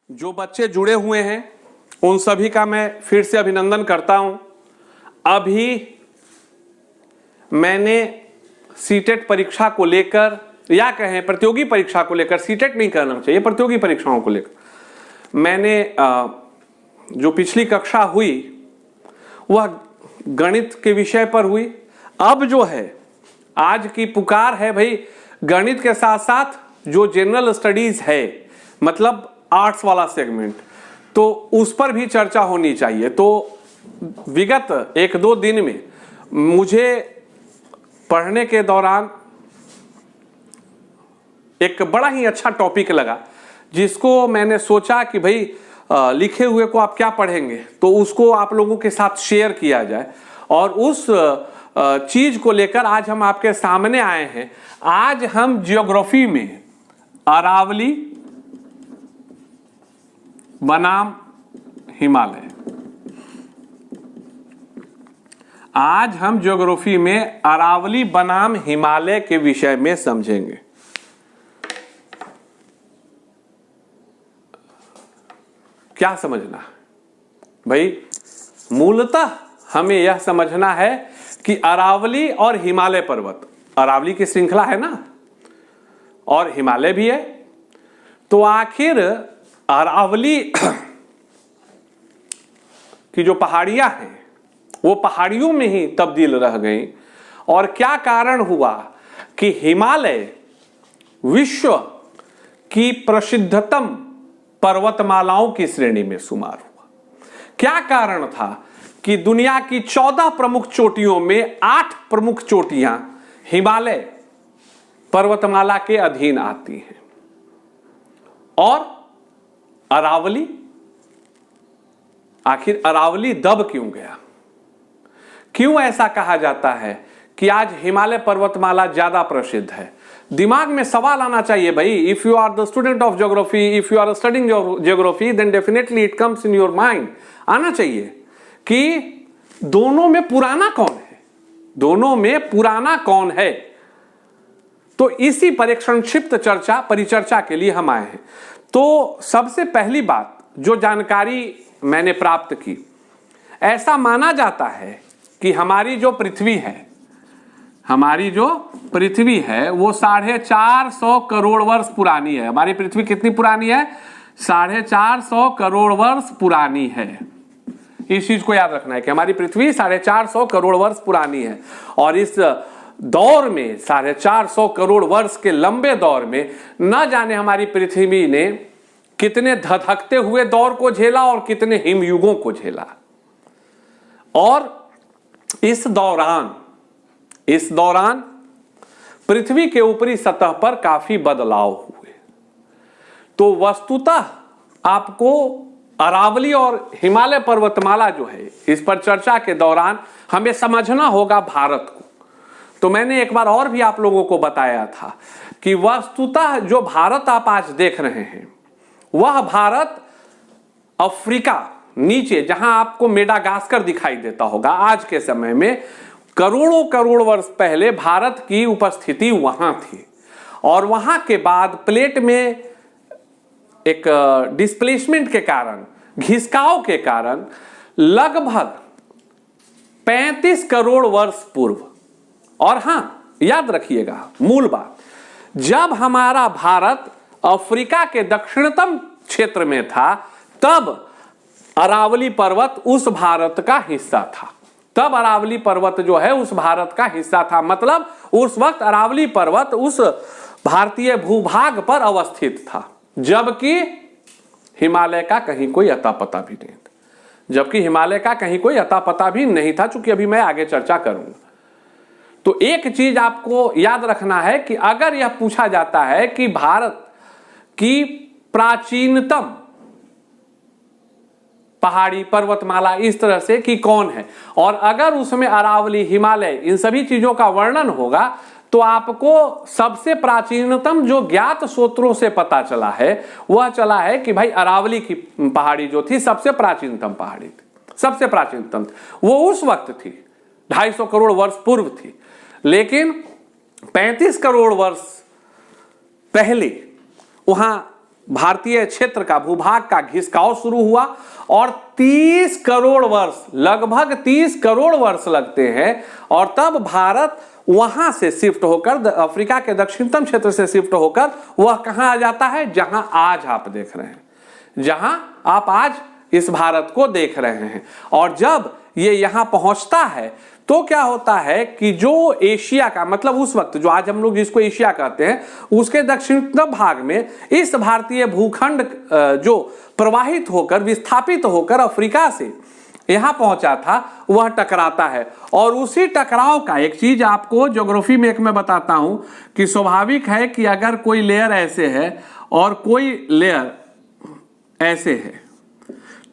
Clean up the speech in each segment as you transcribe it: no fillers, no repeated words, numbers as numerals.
जो बच्चे जुड़े हुए हैं उन सभी का मैं फिर से अभिनंदन करता हूं। अभी मैंने सीटेट परीक्षा को लेकर या कहें प्रतियोगी परीक्षा को लेकर, सीटेट नहीं कहना चाहिए, प्रतियोगी परीक्षाओं को लेकर मैंने जो पिछली कक्षा हुई वह गणित के विषय पर हुई। अब जो है आज की पुकार है भाई गणित के साथ साथ जो जनरल स्टडीज है, मतलब आर्ट्स वाला सेगमेंट, तो उस पर भी चर्चा होनी चाहिए। तो विगत एक दो दिन में मुझे पढ़ने के दौरान एक बड़ा ही अच्छा टॉपिक लगा, जिसको मैंने सोचा कि भाई लिखे हुए को आप क्या पढ़ेंगे, तो उसको आप लोगों के साथ शेयर किया जाए। और उस चीज को लेकर आज हम आपके सामने आए हैं। आज हम ज्योग्राफी में अरावली बनाम हिमालय, आज हम ज्योग्राफी में अरावली बनाम हिमालय के विषय में समझेंगे। क्या समझना भाई, मूलतः हमें यह समझना है कि अरावली और हिमालय पर्वत, अरावली की श्रृंखला है ना और हिमालय भी है, तो आखिर अरावली की जो पहाड़ियां हैं वो पहाड़ियों में ही तब्दील रह गई, और क्या कारण हुआ कि हिमालय विश्व की प्रसिद्धतम पर्वतमालाओं की श्रेणी में शुमार हुआ। क्या कारण था कि दुनिया की 14 प्रमुख चोटियों में 8 प्रमुख चोटियां हिमालय पर्वतमाला के अधीन आती हैं, और अरावली, आखिर अरावली दब क्यों गया? क्यों ऐसा कहा जाता है कि आज हिमालय पर्वतमाला ज्यादा प्रसिद्ध है? दिमाग में सवाल आना चाहिए भाई। If you are the student of geography, if you are studying geography, then definitely it comes in your mind, आना चाहिए कि दोनों में पुराना कौन है, दोनों में पुराना कौन है। तो इसी पर एक संक्षिप्त परिचर्चा के लिए हम आए हैं। तो सबसे पहली बात जो जानकारी मैंने प्राप्त की, ऐसा माना जाता है कि हमारी जो पृथ्वी है, हमारी जो पृथ्वी है वो 450 करोड़ वर्ष पुरानी है। हमारी पृथ्वी कितनी पुरानी है? 450 करोड़ वर्ष पुरानी है। इस चीज को याद रखना है कि हमारी पृथ्वी 450 करोड़ वर्ष पुरानी है, और इस दौर में 450 करोड़ वर्ष के लंबे दौर में न जाने हमारी पृथ्वी ने कितने धधकते हुए दौर को झेला और कितने हिमयुगों को झेला। और इस दौरान पृथ्वी के ऊपरी सतह पर काफी बदलाव हुए। तो वस्तुतः आपको अरावली और हिमालय पर्वतमाला जो है, इस पर चर्चा के दौरान हमें समझना होगा भारत को। तो मैंने एक बार और भी आप लोगों को बताया था कि वस्तुतः जो भारत आप आज देख रहे हैं वह भारत अफ्रीका, नीचे जहां आपको मेडागास्कर दिखाई देता होगा, आज के समय में करोड़ों करोड़ वर्ष पहले भारत की उपस्थिति वहां थी। और वहां के बाद प्लेट में एक डिस्प्लेसमेंट के कारण, घिसकाव के कारण लगभग 35 करोड़ वर्ष पूर्व, और हां याद रखिएगा मूल बात, जब हमारा भारत अफ्रीका के दक्षिणतम क्षेत्र में था तब अरावली पर्वत उस भारत का हिस्सा था। तब अरावली पर्वत जो है उस भारत का हिस्सा था, मतलब उस वक्त अरावली पर्वत उस भारतीय भूभाग पर अवस्थित था, जबकि हिमालय का कहीं कोई अता पता भी नहीं था। जबकि हिमालय का कहीं कोई अता पता भी नहीं था, चूंकि अभी मैं आगे चर्चा करूंगा। तो एक चीज आपको याद रखना है कि अगर यह पूछा जाता है कि भारत की प्राचीनतम पहाड़ी पर्वतमाला इस तरह से कि कौन है, और अगर उसमें अरावली, हिमालय, इन सभी चीजों का वर्णन होगा, तो आपको सबसे प्राचीनतम जो ज्ञात स्रोतों से पता चला है वह चला है कि भाई अरावली की पहाड़ी जो थी सबसे प्राचीनतम पहाड़ी थी, सबसे प्राचीनतम वो उस वक्त थी, 250 करोड़ वर्ष पूर्व थी। लेकिन 35 करोड़ वर्ष पहले वहां भारतीय क्षेत्र का, भूभाग का घिसकाव शुरू हुआ और 30 करोड़ वर्ष, लगभग 30 करोड़ वर्ष लगते हैं और तब भारत वहां से शिफ्ट होकर, अफ्रीका के दक्षिणतम क्षेत्र से शिफ्ट होकर वह कहां आ जाता है, जहां आज आप देख रहे हैं, जहां आप आज इस भारत को देख रहे हैं। और जब ये यहां पहुंचता है तो क्या होता है कि जो एशिया का, मतलब उस वक्त जो आज हम लोग जिसको एशिया कहते हैं, उसके दक्षिणतम भाग में इस भारतीय भूखंड जो प्रवाहित होकर, विस्थापित होकर अफ्रीका से यहां पहुंचा था, वह टकराता है। और उसी टकराव का एक चीज आपको ज्योग्राफी में एक मैं बताता हूं कि स्वाभाविक है कि अगर कोई लेयर ऐसे है और कोई लेयर ऐसे है,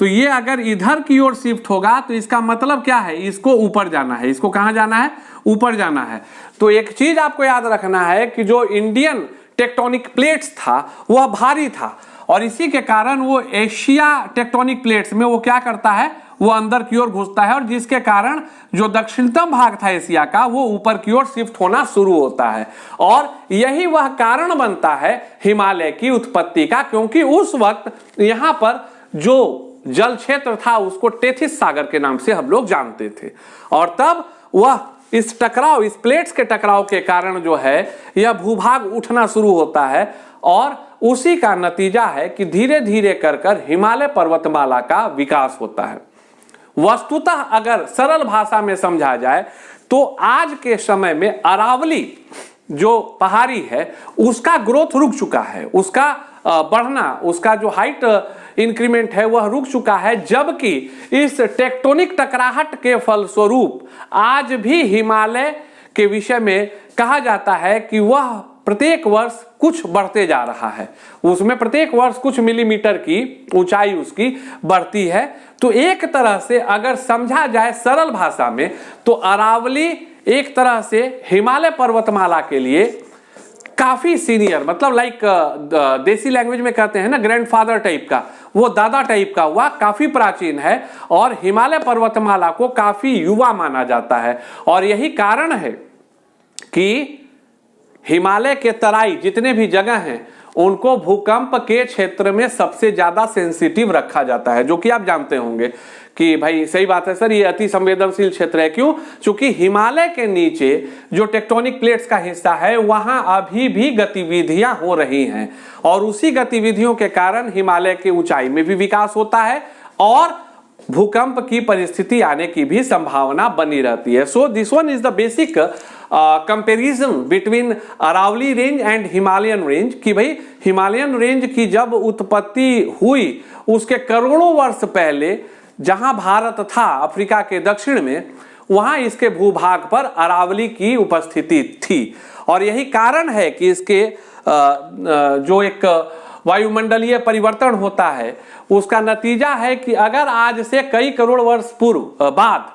तो ये अगर इधर की ओर शिफ्ट होगा तो इसका मतलब क्या है, इसको ऊपर जाना है। इसको कहां जाना है, ऊपर जाना है। तो एक चीज आपको याद रखना है कि जो इंडियन टेक्टोनिक प्लेट्स था वह भारी था और इसी के कारण वो एशिया टेक्टोनिक प्लेट्स में वो क्या करता है, वो अंदर की ओर घुसता है और जिसके कारण जो दक्षिणतम भाग था एशिया का, वो ऊपर की ओर शिफ्ट होना शुरू होता है। और यही वह कारण बनता है हिमालय की उत्पत्ति का, क्योंकि उस वक्त यहां पर जो जल क्षेत्र था उसको टेथिस सागर के नाम से हम लोग जानते थे। और तब वह इस टकराव, इस प्लेट्स के टकराव के कारण जो है यह भूभाग उठना शुरू होता है और उसी का नतीजा है कि धीरे धीरे कर हिमालय पर्वतमाला का विकास होता है। वस्तुतः अगर सरल भाषा में समझा जाए तो आज के समय में अरावली जो पहाड़ी है उसका ग्रोथ रुक चुका है, उसका बढ़ना, उसका जो हाइट इंक्रीमेंट है वह रुक चुका है, जबकि इस टेक्टोनिक टकराहट के फलस्वरूप आज भी हिमालय के विषय में कहा जाता है कि वह प्रत्येक वर्ष कुछ बढ़ते जा रहा है, उसमें प्रत्येक वर्ष कुछ मिलीमीटर की ऊंचाई उसकी बढ़ती है। तो एक तरह से अगर समझा जाए सरल भाषा में तो अरावली एक तरह से हिमालय पर्वतमाला के लिए काफी सीनियर, मतलब लाइक देसी लैंग्वेज में कहते हैं ना ग्रैंडफादर टाइप का, वो दादा टाइप का हुआ, काफी प्राचीन है और हिमालय पर्वतमाला को काफी युवा माना जाता है। और यही कारण है कि हिमालय के तराई जितने भी जगह हैं उनको भूकंप के क्षेत्र में सबसे ज्यादा सेंसिटिव रखा जाता है, जो कि आप जानते होंगे कि भाई सही बात है सर, ये अति संवेदनशील क्षेत्र है। क्यों? क्योंकि हिमालय के नीचे जो टेक्टोनिक प्लेट्स का हिस्सा है वहां अभी भी गतिविधियां हो रही हैं और उसी गतिविधियों के कारण हिमालय की ऊंचाई में भी विकास होता है और भूकंप की परिस्थिति आने की भी संभावना बनी रहती है। So this one is the basic comparison between Aravalli range and Himalayan range, कि भाई हिमालयन रेंज की जब उत्पत्ति हुई उसके करोड़ों वर्ष पहले जहां भारत था अफ्रीका के दक्षिण में, वहां इसके भूभाग पर अरावली की उपस्थिति थी। और यही कारण है कि इसके जो एक वायुमंडलीय परिवर्तन होता है उसका नतीजा है कि अगर आज से कई करोड़ वर्ष पूर्व बाद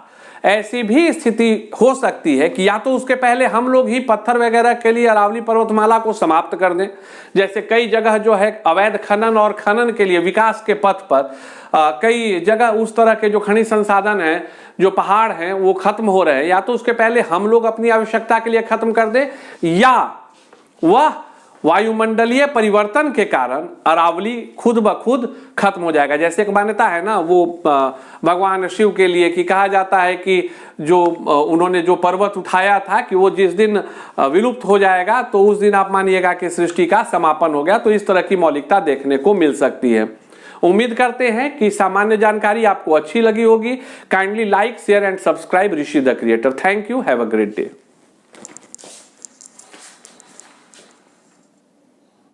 ऐसी भी स्थिति हो सकती है कि या तो उसके पहले हम लोग ही पत्थर वगैरह के लिए अरावली पर्वतमाला को समाप्त कर दें, जैसे कई जगह जो है अवैध खनन और खनन के लिए विकास के पथ पर कई जगह उस तरह के जो खनिज संसाधन हैं, जो पहाड़ हैं वो खत्म हो रहे हैं, या तो उसके पहले हम लोग अपनी आवश्यकता के लिए खत्म कर दें या वह वायुमंडलीय परिवर्तन के कारण अरावली खुद ब खुद खत्म हो जाएगा। जैसे एक मान्यता है ना वो भगवान शिव के लिए कि कहा जाता है कि जो उन्होंने जो पर्वत उठाया था कि वो जिस दिन विलुप्त हो जाएगा तो उस दिन आप मानिएगा कि सृष्टि का समापन हो गया। तो इस तरह की मौलिकता देखने को मिल सकती है। उम्मीद करते हैं कि सामान्य जानकारी आपको अच्छी लगी होगी। Kindly like, share and subscribe Rishi the creator. Thank you, have a great day.